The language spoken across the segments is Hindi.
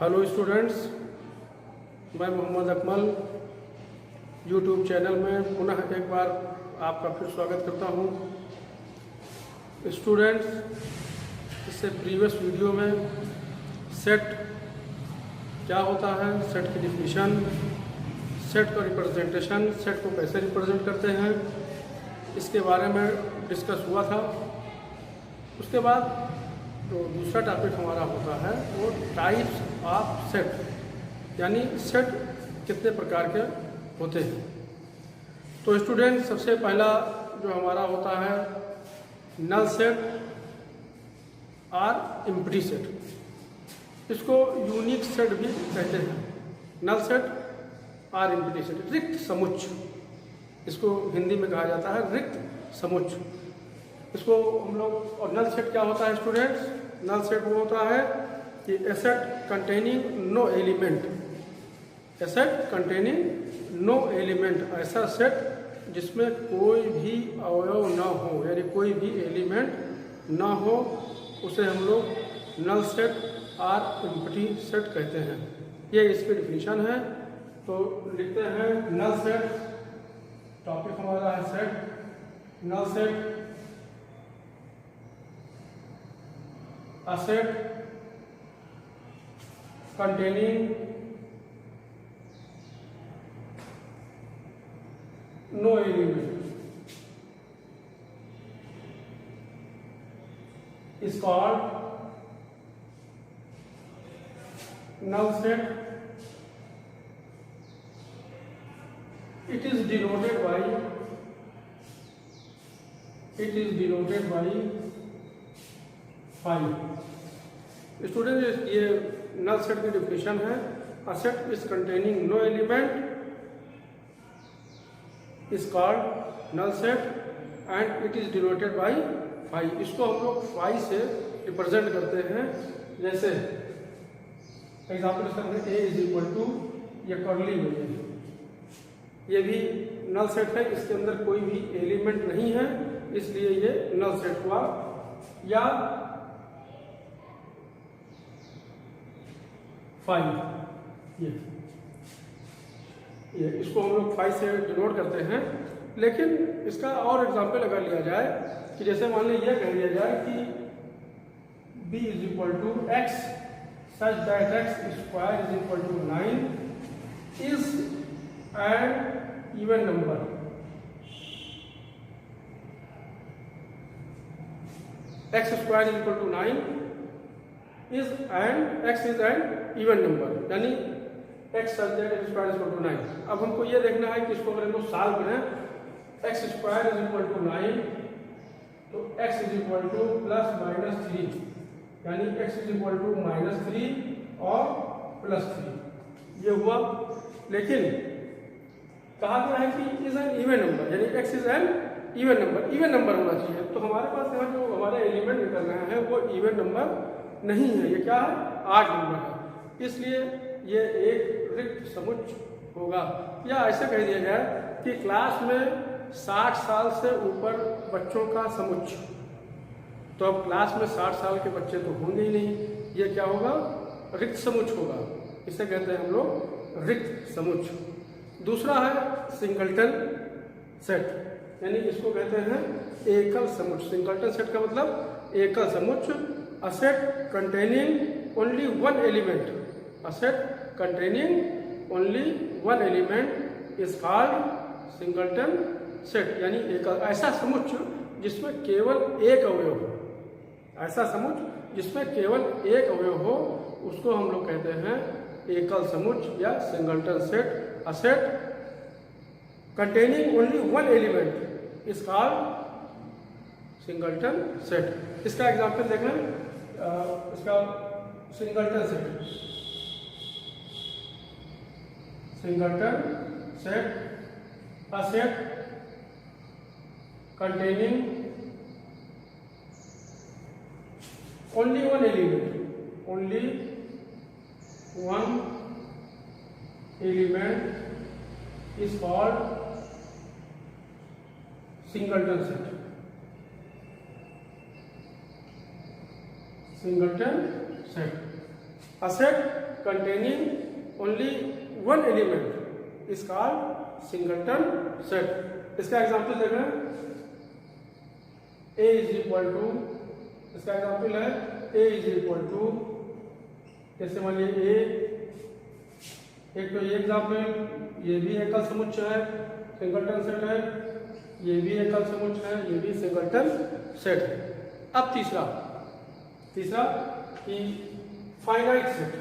हेलो स्टूडेंट्स, मैं मोहम्मद अकमल यूट्यूब चैनल में पुनः एक बार आपका फिर स्वागत करता हूं। स्टूडेंट्स, इससे प्रीवियस वीडियो में सेट क्या होता है, सेट की डिफिनीशन, सेट का रिप्रेजेंटेशन, सेट को कैसे रिप्रेजेंट करते हैं, इसके बारे में डिस्कस हुआ था। उसके बाद जो दूसरा टॉपिक हमारा होता है वो टाइप्स ऑफ सेट, यानी सेट कितने प्रकार के होते हैं। तो स्टूडेंट, सबसे पहला जो हमारा होता है नल सेट और एम्प्टी सेट, इसको यूनिक सेट भी कहते हैं। नल सेट और एम्प्टी सेट, रिक्त समुच्चय, इसको हिंदी में कहा जाता है रिक्त समुच्चय। इसको हम लोग, और नल सेट क्या होता है स्टूडेंट्स? नल सेट वो होता है कि ए सेट कंटेनिंग नो एलिमेंट, ए सेट कंटेनिंग नो एलिमेंट, ऐसा सेट जिसमें कोई भी अवयव ना हो, यानी कोई भी एलिमेंट ना हो, उसे हम लोग नल सेट और एम्प्टी सेट कहते हैं। ये इसकी डिफिनीशन है। तो लिखते हैं नल सेट, टॉपिक हमारा है set. Null set, a set containing no element is called null set. It is denoted by 5। Student, ये नल सेट की डिफिनीशन है। A set is containing no element is called null set and it is denoted by 5। इसको हम लोग 5 से रिप्रेजेंट करते हैं। जैसे example a is equal to, ये कर्ली में है, ये भी नल सेट है, इसके अंदर कोई भी एलिमेंट नहीं है, इसलिए ये नल सेट हुआ। या 5, ये इसको हम लोग 5 से डिनोट करते हैं। लेकिन इसका और एग्जांपल अगर लिया जाए कि जैसे मान लीजिए यह कह दिया जाए कि b is equal to x such that x square is equal to 9 is an even number. X square is equal to 9 is and x is an even number, यानी x such that x square is equal to 9। अब हमको ये देखना है कि इसको अगर हमको सॉल्व करें, x square is equal to 9, तो x is equal to plus minus 3, यानी एक्स इज इक्वल टू -3 और +3, ये हुआ। लेकिन कहा गया है कि इज एन इवन नंबर, यानी x is an even number, even number होना चाहिए। तो हमारे पास यहाँ जो हमारा एलिमेंट निकल रहा है वो इवन नंबर नहीं है, ये क्या है? ऑड नंबर है, इसलिए ये एक रिक्त समुच्चय होगा। या ऐसे कह दिया गया कि क्लास में 60 साल से ऊपर बच्चों का समुच्चय, तो अब क्लास में 60 साल के बच्चे तो होंगे ही नहीं, ये क्या होगा? रिक्त समुच्चय होगा। इसे कहते हैं हम लोग रिक्त समुच्चय। दूसरा है सिंगलटन सेट, यानी इसको कहते हैं एकल समुच्चय। सिंगलटन सेट का मतलब एकल समुच्चय। A set containing only one element, a set containing only one element is called singleton set, यानी एक ऐसा समुच्चय जिसमें केवल एक अवयव हो, ऐसा समुच्चय जिसमें केवल एक अवयव हो, उसको हम लोग कहते हैं एकल समुच्चय या singleton set. A set containing only one element is called singleton set। इसका एग्जाम्पल देखें, इसका singleton set, a set containing only one element is called singleton set। singleton set. A set containing only one element is called singleton set। इसका एग्जाम्पल देखें, a इज इक्वल टू, इसका एग्जाम्पल है a इज इक्वल टू, जैसे मान लीजिए a, एक तो ये एग्जाम्पल, ये भी एकल समुच्चय है, सिंगलटन सेट है, ये भी एकल समुच्चय है, ये भी सिंगलटन सेट है। अब तीसरा कि फाइनाइट सेट,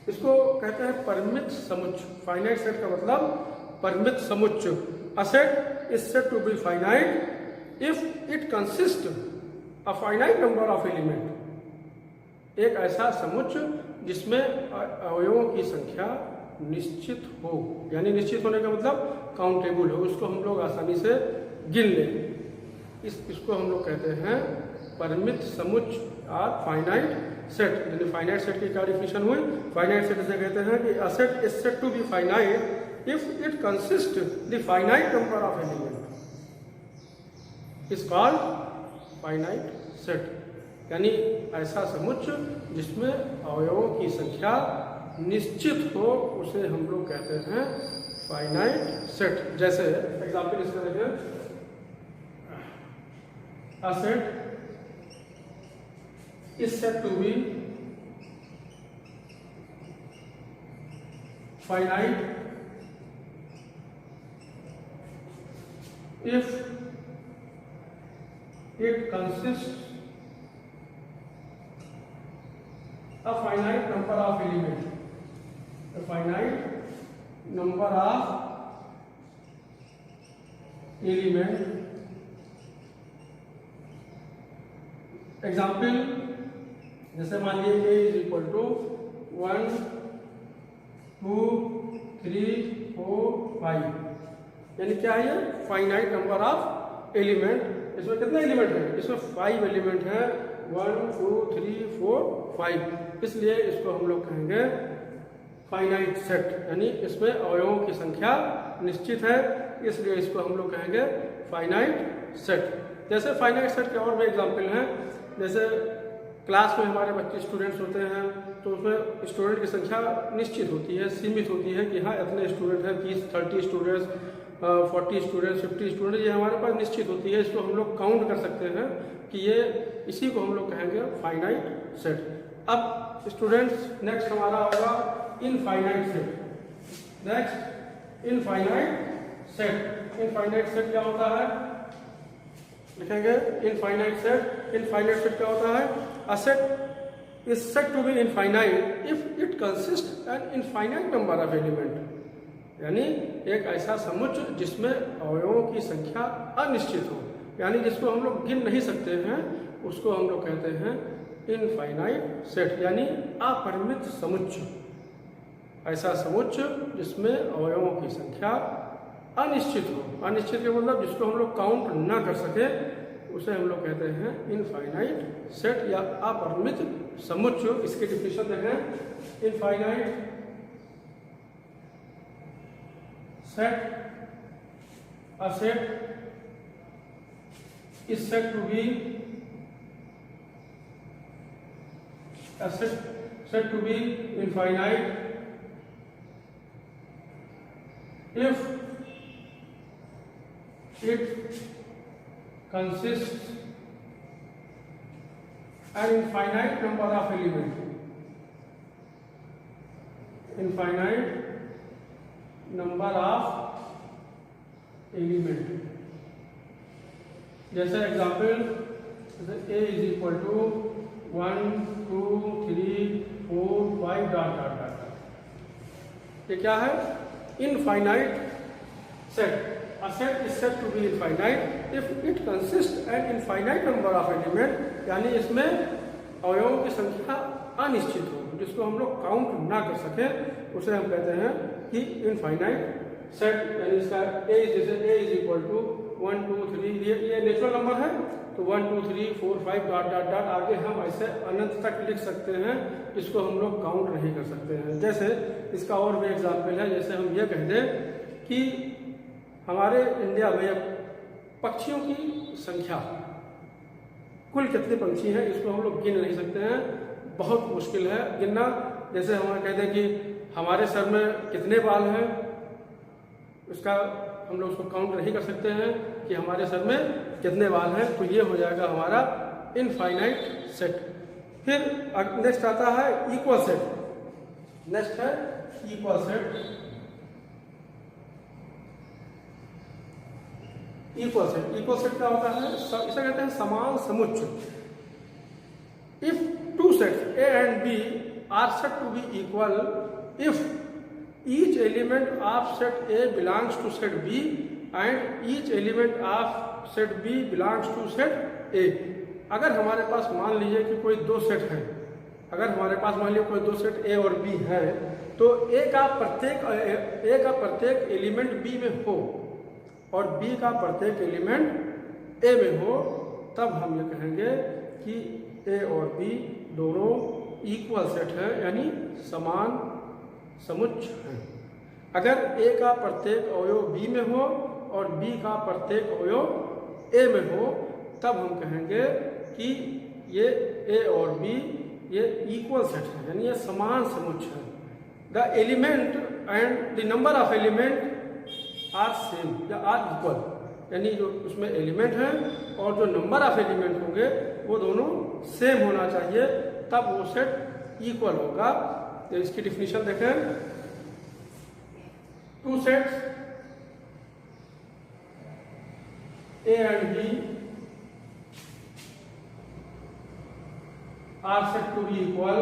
इसको कहते हैं परिमित समुच्चय। फाइनाइट सेट का मतलब परिमित समुच्चय। A set is said to be finite if it consist a finite number of element. एक ऐसा समुच्चय जिसमें अवयवों की संख्या निश्चित हो, यानी निश्चित होने का मतलब काउंटेबल हो, उसको हम लोग आसानी से गिन लें। इसको हम लोग कहते हैं परिमित समुच्चय और फाइनाइट सेट। यानी फाइनाइट सेट की क्या डिफिनेशन हुई? फाइनाइट सेट से कहते हैं कि a set is said to be finite if it consist the finite number of element is called finite set. यानी ऐसा समुच्चय जिसमें अवयवों की संख्या निश्चित हो, उसे हम लोग कहते हैं फाइनाइट सेट। जैसे एग्जाम्पल इसका देखें, a set is said to be finite if it consists a finite number of elements, a finite number of element। Example जैसे मान लीजिए a इज इक्वल टू 1 2 3 4 5, यानी क्या है ये? Finite number of element. इसमें कितने एलिमेंट हैं? इसमें 5 एलिमेंट हैं, 1 2 3 4 5, इसलिए इसको हम लोग कहेंगे फाइनाइट सेट। यानी इसमें अवयवों की संख्या निश्चित है, इसलिए इसको हम लोग कहेंगे फाइनाइट सेट। जैसे फाइनाइट सेट के और भी एग्जाम्पल हैं, जैसे क्लास में हमारे बच्चे स्टूडेंट्स होते हैं, तो उसमें स्टूडेंट की संख्या निश्चित होती है, सीमित होती है कि हाँ इतने स्टूडेंट हैं, 30-30 स्टूडेंट्स, 40 स्टूडेंट्स, 50 स्टूडेंट्स, ये हमारे पास निश्चित होती है। इसको हम लोग काउंट कर सकते हैं कि ये, इसी को हम लोग कहेंगे फाइनाइट सेट। अब स्टूडेंट्स नेक्स्ट हमारा होगा infinite set. Next infinite set. Infinite set क्या होता है? लिखेंगे इनफाइनाइट सेट। इनफाइनाइट सेट क्या होता है? A set is said to be infinite if it consist an infinite number of element. यानी एक ऐसा समुच्चय जिसमें अवयवों की संख्या अनिश्चित हो, यानी जिसको हम लोग गिन नहीं सकते हैं, उसको हम लोग कहते हैं इनफाइनाइट सेट, यानी अपरिमित समुच्चय। ऐसा समुच्चय जिसमें अवयवों की संख्या अनिश्चित हो। अनिश्चित का मतलब जिसको हम लोग काउंट ना कर सके, उसे हम लोग कहते हैं इनफाइनाइट सेट या अपरिमित समुच्चय। इसकी डिफिनेशन देखें, infinite set, a set is said to be infinite if it consists an infinite number of elements. Infinite number of element. जैसे एग्जाम्पल, जैसे a is equal to 1 2 3 4 5 dot dot dot. ये क्या है? Infinite set. A set is said to be infinite if it consists an infinite number of element, यानी इसमें अवयवों की संख्या अनिश्चित हो, जिसको हम लोग काउंट ना कर सके, उसे हम कहते हैं कि इनफाइनाइट सेट। यानी इसका a इज इक्वल टू 1 2 3, ये नेचुरल नंबर है, तो 1 2 3 4 5 डॉट डॉट डॉट आगे हम ऐसे अनंत तक लिख सकते हैं, जिसको हम लोग काउंट नहीं कर सकते हैं। जैसे इसका और भी एग्जाम्पल है, जैसे हम ये कह दें कि हमारे इंडिया में पक्षियों की संख्या कुल कितने पंछी हैं इसको हम लोग गिन नहीं सकते हैं, बहुत मुश्किल है गिनना। जैसे हम कहते हैं कि हमारे सर में कितने बाल हैं, उसका हम लोग उसको काउंट नहीं कर सकते हैं कि हमारे सर में कितने बाल हैं, तो ये हो जाएगा हमारा इनफाइनाइट सेट। फिर नेक्स्ट आता है इक्वल सेट। नेक्स्ट है equal set. Equal set, equal set क्या होता है, इसे कहते हैं समान समुच्चय। If two sets A and B are set to be equal if each element of set A belongs to set B and each element of set B belongs to set A. अगर हमारे पास मान लीजिए कि कोई दो सेट है, अगर हमारे पास मान लीजिए कोई दो सेट ए और बी है, तो ए का प्रत्येक एलिमेंट बी में हो और बी का प्रत्येक एलिमेंट ए में हो, तब हम ये कहेंगे कि ए और बी दोनों इक्वल सेट है, यानी समान समुच्चय है। अगर ए का प्रत्येक अवयव बी में हो और बी का प्रत्येक अवयव ए में हो, तब हम कहेंगे कि ये ए और बी ये इक्वल सेट है, यानी ये समान समुच्चय है। The element and the number of element are same या आर इक्वल, यानी जो उसमें एलिमेंट हैं और जो नंबर ऑफ एलिमेंट होंगे वो दोनों सेम होना चाहिए, तब वो सेट इक्वल होगा। तो इसकी डिफिनीशन देखें, two sets A and B are set to be equal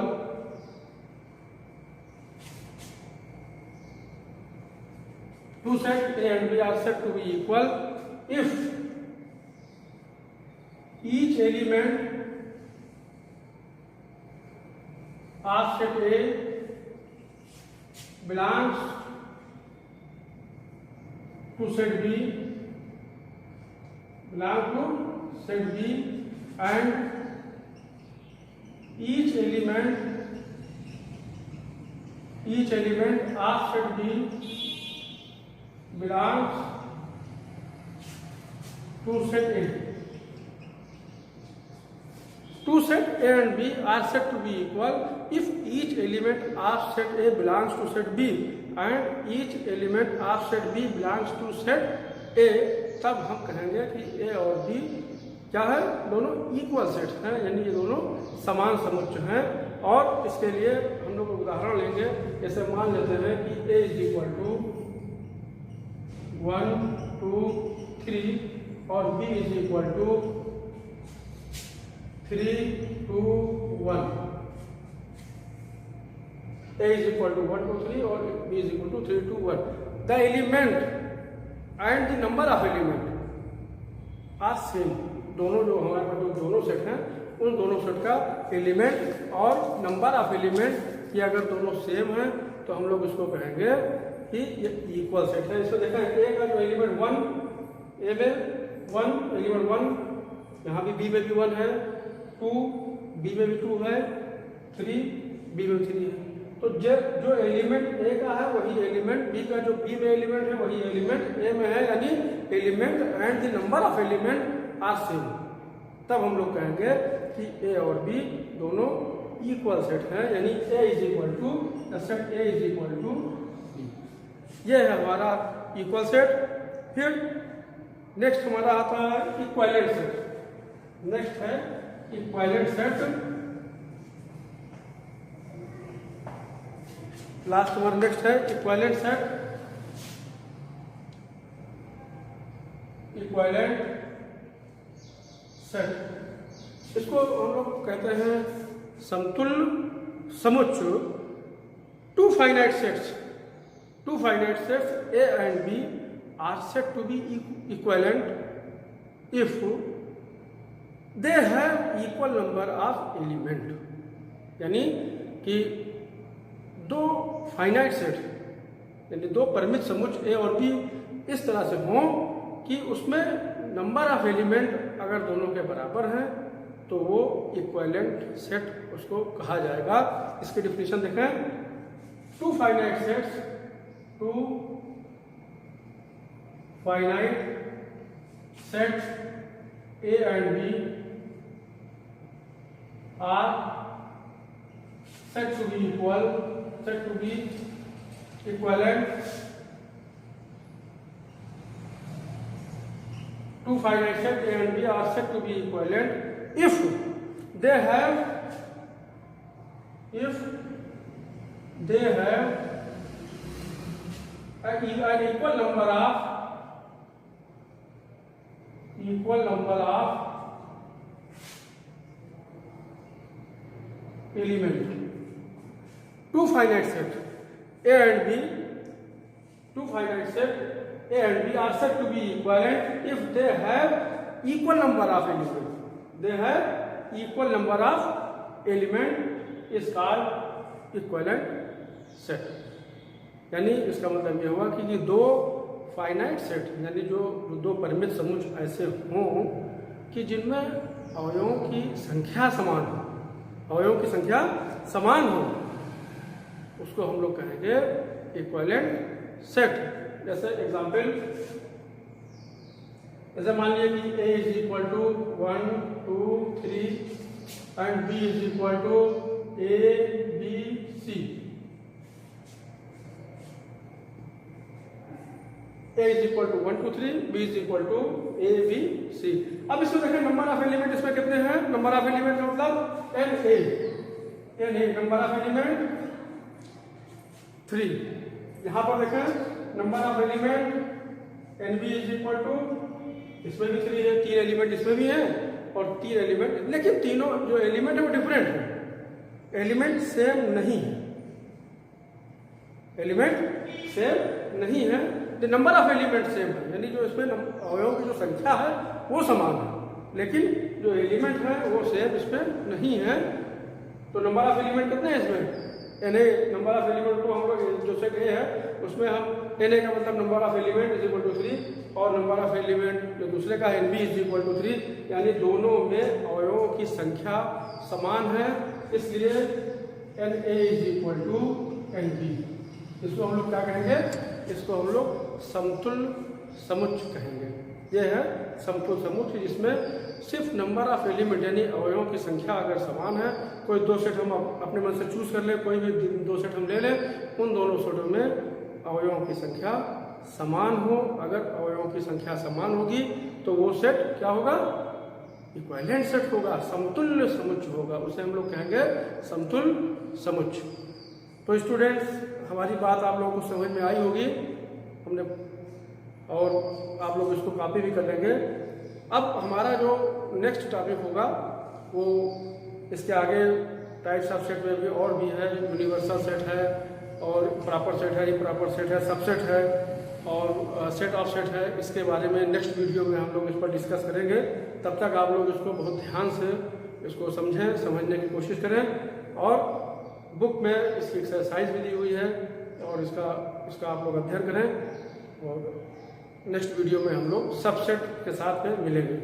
two set A and B are said to be equal if each element of set A belongs to set B, and each element of set B belongs to set A. Two set A and B are said to be equal if each element of set A belongs to set B and each element of set B belongs to set A. तब हम कहेंगे कि A और B क्या है, दोनों इक्वल सेट हैं, यानी ये दोनों समान समुच्चय हैं। और इसके लिए हम लोग उदाहरण लेंगे, जैसे मान लेते हैं कि A इज इक्वल टू 1 2 3 और B is equal to 3 2 1। A is equal to 1 2 3 और B is equal to 3 2 1। The element and the number of element are same. दोनों जो हमारे पास जो दोनों सेट हैं, उन दोनों सेट का एलिमेंट और नंबर ऑफ एलिमेंट ये अगर दोनों सेम हैं, तो हम लोग इसको कहेंगे कि ये इक्वल सेट है। इसको देखा है, ए का जो एलिमेंट 1, ए में 1 एलिमेंट 1, यहाँ भी बी में भी 1 है, 2 बी में भी 2 है, 3 बी में 3 है। तो जो एलिमेंट ए का है वही एलिमेंट बी का, जो बी में एलिमेंट है वही एलिमेंट ए में है, यानी element and the number of element are same. तब हम लोग कहेंगे कि ए और बी दोनों इक्वल सेट है, यानी A is equal to the set A is equal to B. ये है हमारा इक्वल सेट। फिर नेक्स्ट हमारा आता है इक्विवेलेंट सेट। नेक्स्ट है इक्विवेलेंट सेट। लास्ट हमारा नेक्स्ट है इक्विवेलेंट सेट। इक्विवेलेंट सेट, इसको हम लोग कहते हैं समतुल्य समुच्चय। Two finite sets A and B are said to be equivalent if they have equal number of element। यानी कि दो फाइनाइट सेट, यानी दो परिमित समुच्चय A और B इस तरह से हों कि उसमें नंबर ऑफ एलिमेंट अगर दोनों के बराबर हैं, तो वो इक्विवेलेंट सेट उसको कहा जाएगा। इसकी डिफिनीशन देखें, two finite sets, two finite sets A and B are said to be equivalent to finite set A and B are said to be equivalent if they have an equal number of element. Two finite set A and B are said to be equivalent if they have equal number of elements. Is called equivalent set. यानी इसका मतलब यह हुआ कि दो फाइनाइट सेट यानी जो दो परिमित समुच्च ऐसे हों कि जिनमें अवयवों की संख्या समान हो, उसको हम लोग कहेंगे इक्विवेलेंट सेट। जैसे एग्जांपल, जैसे मान लिया कि A is equal to 1 2 3 and B is equal to A B C। A is equal to 1 2 3, B is equal to A B C। अब इसमें देखें नंबर ऑफ एलिमेंट इसमें कितने हैं? नंबर ऑफ एलिमेंट का मतलब NA नंबर ऑफ एलिमेंट 3। यहाँ पर देखें number of element NB is equal to, इसमें भी 3 है, 3 एलिमेंट इसमें भी है और 3 एलिमेंट, लेकिन तीनों जो एलिमेंट है वो डिफरेंट है, एलिमेंट सेम नहीं है, नंबर ऑफ एलिमेंट सेम है, यानी जो इसमें अवयवों की जो संख्या है वो समान है, लेकिन जो एलिमेंट है वो सेम इसमें नहीं है। तो नंबर ऑफ एलिमेंट कितने हैं इसमें? NA नंबर ऑफ एलिमेंट को हम लोग जो सेट A है उसमें हम NA का मतलब number of element is equal to 3 और नंबर ऑफ एलिमेंट जो दूसरे का NB इज इक्वल टू 3, यानी दोनों में अवयवों की संख्या समान है, इसलिए NA is equal to NB। इसको हम लोग क्या कहेंगे? इसको हम लोग समतुल्य समुच्च कहेंगे। यह है समतुल्य समुच्च, जिसमें सिर्फ नंबर ऑफ एलिमेंट यानी अवयवों की संख्या अगर समान है, कोई दो सेट हम अपने मन से चूज कर ले, कोई भी दो सेट हम ले लें, उन दोनों सेटों में अवयवों की संख्या समान हो। अगर अवयवों की संख्या समान होगी तो वो सेट क्या होगा? इक्विवेलेंट सेट होगा, समतुल्य समुच्च होगा, उसे हम लोग कहेंगे समतुल्य समुच्च। तो स्टूडेंट्स, हमारी बात आप लोगों को समझ में आई होगी हमने, और आप लोग इसको कॉपी भी कर लेंगे। अब हमारा जो नेक्स्ट टॉपिक होगा वो इसके आगे टाइप्स ऑफ सेट में भी और भी है, यूनिवर्सल सेट है और प्रॉपर सेट है, इम्प्रॉपर सेट है, सबसेट है और सेट ऑफ सेट है। इसके बारे में नेक्स्ट वीडियो में हम लोग इस पर डिस्कस करेंगे। तब तक आप लोग इसको बहुत ध्यान से इसको समझने की कोशिश करें, और बुक में इसकी एक्सरसाइज भी दी हुई है और इसका आप लोग अध्ययन करें, और नेक्स्ट वीडियो में हम लोग सबसेट के साथ में मिलेंगे।